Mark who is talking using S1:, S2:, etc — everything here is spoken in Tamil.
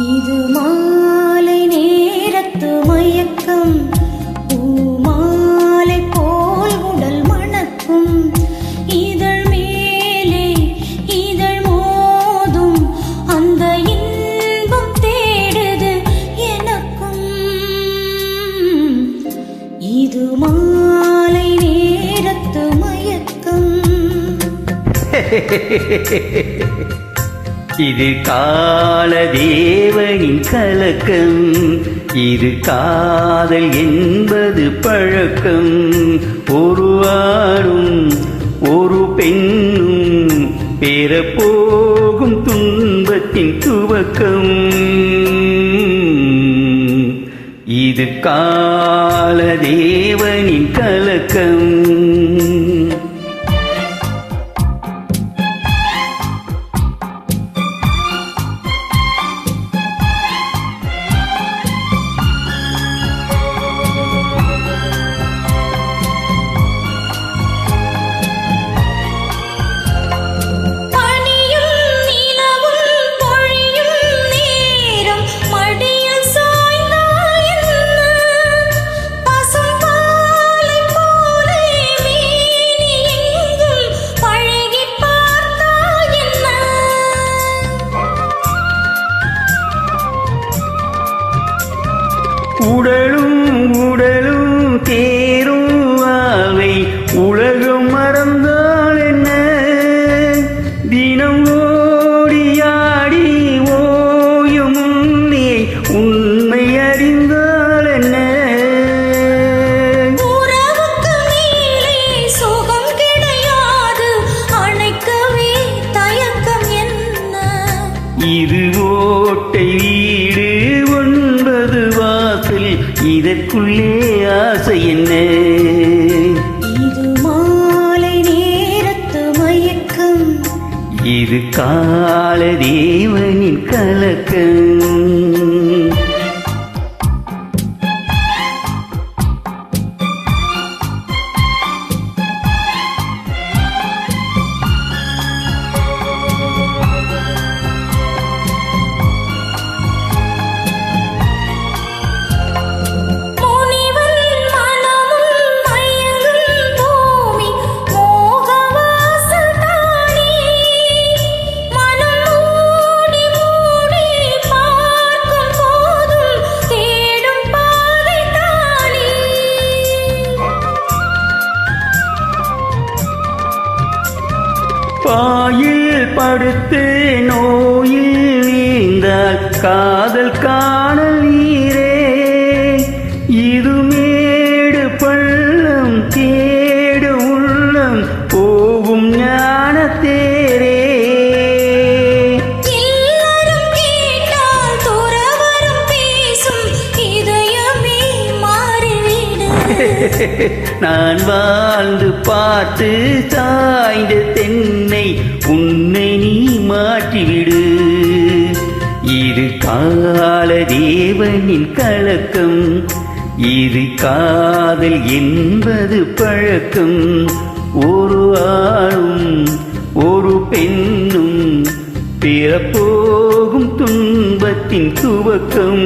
S1: இது மாலை நேரத்து மயக்கம், பூமாலை போல் உடல் மணக்கும், இதழ் மேலே இதழ் மோதும் அந்த இன்பம் தேடுது எனக்கும். இது மாலை நேரத்து மயக்கம்.
S2: இது காலதேவனின் கலக்கம், இது காதல் என்பது பழக்கம். ஒரு ஆணும் ஒரு பெண்ணும் பெறப்போகும் துன்பத்தின் துவக்கம். இது காலதேவனின் கலக்கம். உடலும் உடலும் தேரும் வாழ்வை உலகம் மறந்தால் என்ன, தினம் ஓடியாடி ஓயும் முன்னே உண்மை அறிந்தால் என்ன.
S1: உறவுக்கு மேலே சுகம் கிடையாது, அணைக்கவே தயக்கம் என்ன.
S2: இது ஓட்டை வீடு ஒன்பது வாசல், இதற்குள்ளே ஆசை என்ன.
S1: இது மாலை நேரத்து மயக்கம்,
S2: இது காலதேவனின் கலக்கம். பாயில் படுத்து நோயில் வீழ்ந்தால் காதல் காணல் நீரே, இது மேடு பள்ளம் தேடு உள்ளம் போகும் ஞான தேரே.
S1: எல்லாரும் கேட்டால் துறவரம் பேசும் இதயமே மாறிவிடு.
S2: நான் வாழ்ந்து பார்த்து சாய்ந்த தென்னை உன்னை நீ மாற்றிவிடு. இது காலதேவனின் கலக்கம், இது காதல் என்பது பழக்கம். ஒரு ஆணும் ஒரு பெண்ணும் பிறப்போகும் துன்பத்தின் துவக்கம்.